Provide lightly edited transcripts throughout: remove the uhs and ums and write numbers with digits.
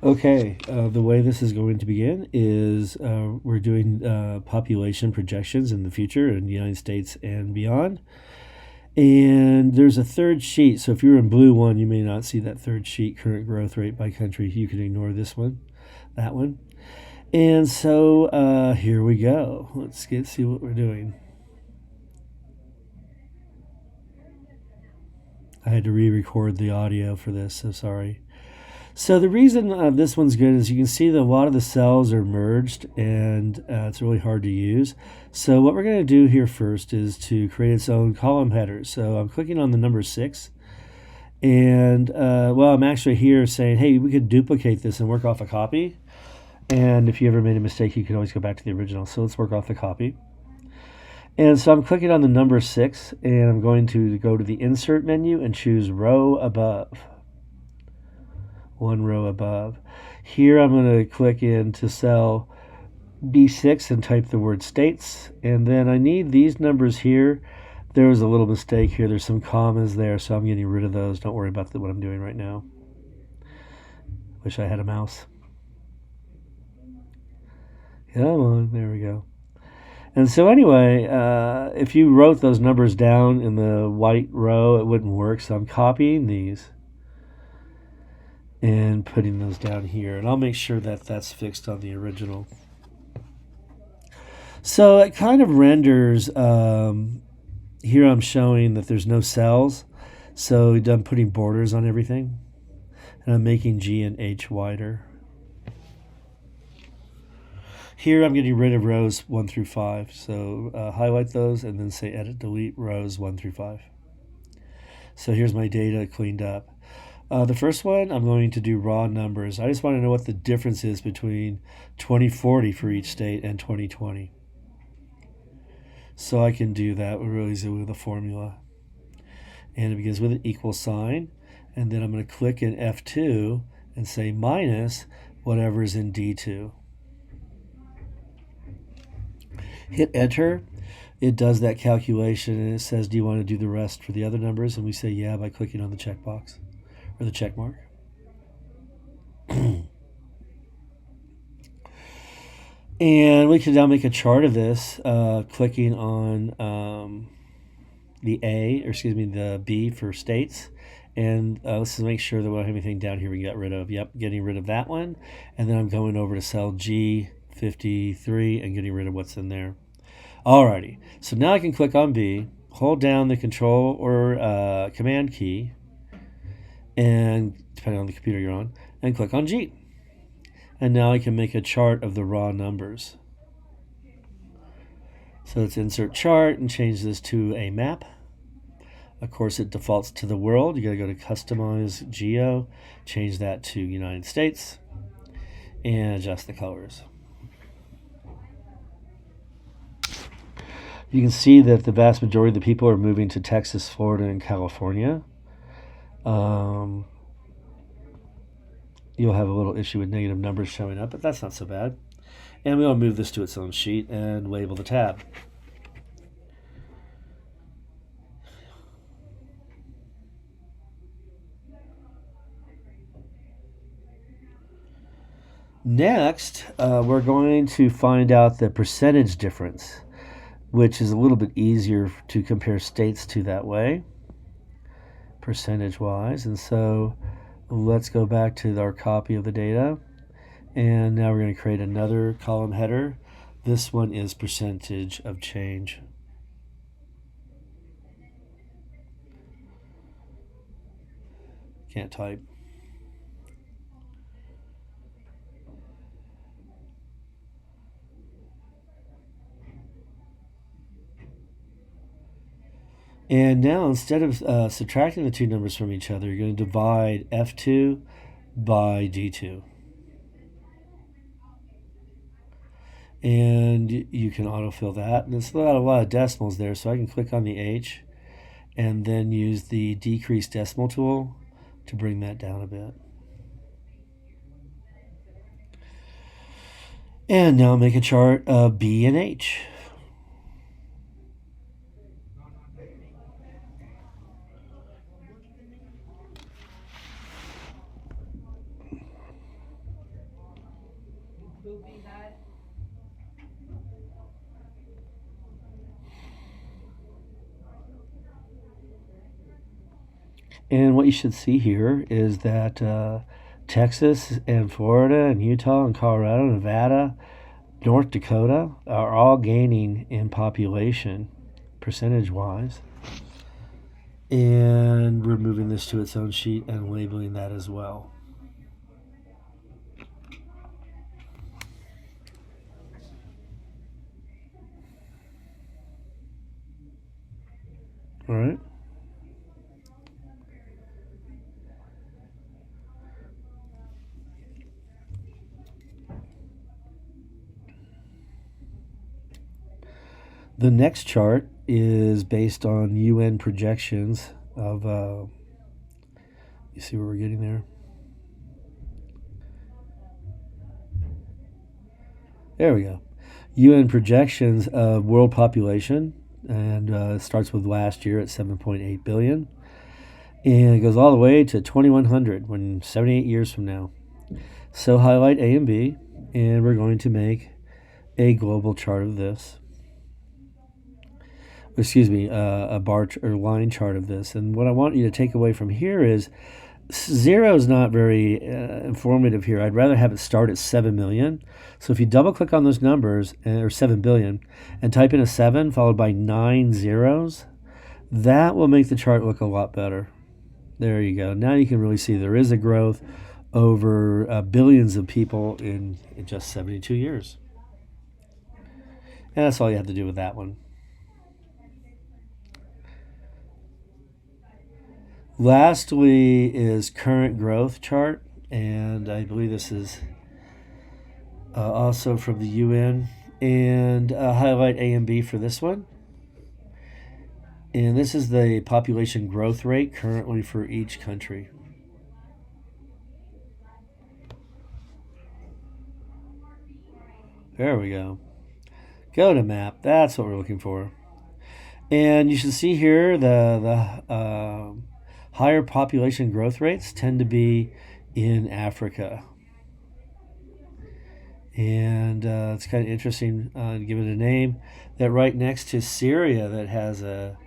Okay, the way this is going to begin is we're doing population projections in the future in the United States and beyond. And there's a third sheet. So if you're in blue one, you may not see that third sheet, current growth rate by country. You can ignore this one, that one. And so here we go. Let's see what we're doing. I had to re-record the audio for this, so sorry. So the reason this one's good is you can see that a lot of the cells are merged and it's really hard to use. So what we're going to do here first is to create its own column headers. So I'm clicking on the number 6. And well, I'm actually here saying, hey, we could duplicate this and work off a copy. And if you ever made a mistake, you can always go back to the original. So let's work off the copy. And so I'm clicking on the number 6, and I'm going to go to the Insert menu and choose Row Above. One row above. Here I'm going to click into cell B6 and type the word states. And then I need these numbers here. There was a little mistake here. There's some commas there, so I'm getting rid of those. Don't worry about what I'm doing right now. Wish I had a mouse. Come on, there we go. And so anyway, if you wrote those numbers down in the white row, it wouldn't work. So I'm copying these and putting those down here. And I'll make sure that that's fixed on the original. So it kind of renders, here I'm showing that there's no cells. So I'm putting borders on everything. And I'm making G and H wider. Here I'm getting rid of rows 1 through 5. So highlight those and then say edit delete rows 1 through 5. So here's my data cleaned up. The first one, I'm going to do raw numbers. I just want to know what the difference is between 2040 for each state and 2020. So I can do that really easily with a formula. And it begins with an equal sign. And then I'm going to click in F2 and say minus whatever is in D2. Hit enter. It does that calculation and it says, do you want to do the rest for the other numbers? And we say yeah by clicking on the checkbox or the check mark. And we can now make a chart of this, clicking on the B for states. And let's just make sure that we don't have anything down here we get rid of. Yep, getting rid of that one. And then I'm going over to cell G53 and getting rid of what's in there. Alrighty, so now I can click on B, hold down the control or command key, and depending on the computer you're on, and click on G. And now I can make a chart of the raw numbers. So let's insert chart and change this to a map. Of course, it defaults to the world. You gotta go to customize geo, change that to United States, and adjust the colors. You can see that the vast majority of the people are moving to Texas, Florida, and California. You'll have a little issue with negative numbers showing up, but that's not so bad. And we'll move this to its own sheet and label the tab. Next, we're going to find out the percentage difference, which is a little bit easier to compare states to that way, percentage-wise. And so let's go back to our copy of the data. And now we're going to create another column header. This one is percentage of change. Can't type. And now instead of subtracting the two numbers from each other, you're going to divide F2 by D2. And you can autofill that. And it's got a lot of decimals there, so I can click on the H and then use the decrease decimal tool to bring that down a bit. And now make a chart of B and H. And what you should see here is that Texas and Florida and Utah and Colorado, Nevada, North Dakota are all gaining in population percentage wise. And we're moving this to its own sheet and labeling that as well. All right. The next chart is based on UN projections of, you see where we're getting there? There we go. UN projections of world population, and it starts with last year at 7.8 billion. And it goes all the way to 2100 when 78 years from now. So highlight A and B, and we're going to make a global chart of this. Excuse me, a bar or line chart of this. And what I want you to take away from here is 0 is not very informative here. I'd rather have it start at 7 million. So if you double click on those numbers, or 7 billion, and type in a 7 followed by 9 zeros, that will make the chart look a lot better. There you go. Now you can really see there is a growth over billions of people in just 72 years. And that's all you have to do with that one. Lastly is current growth chart, and I believe this is also from the UN, and highlight A and B for this one. And this is the population growth rate currently for each country. There we go. Go to map. That's what we're looking for. And you should see here the higher population growth rates tend to be in Africa. And it's kind of interesting to give it a name, that right next to Syria, that has a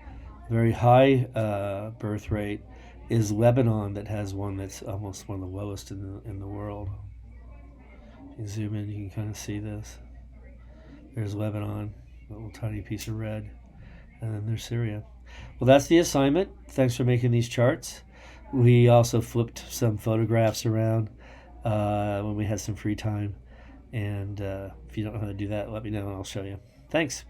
very high birth rate, is Lebanon, that has one that's almost one of the lowest in the world. If you zoom in, you can kind of see this. There's Lebanon, a little tiny piece of red, and then there's Syria. Well, that's the assignment. Thanks for making these charts. We also flipped some photographs around when we had some free time. And if you don't know how to do that, let me know and I'll show you. Thanks.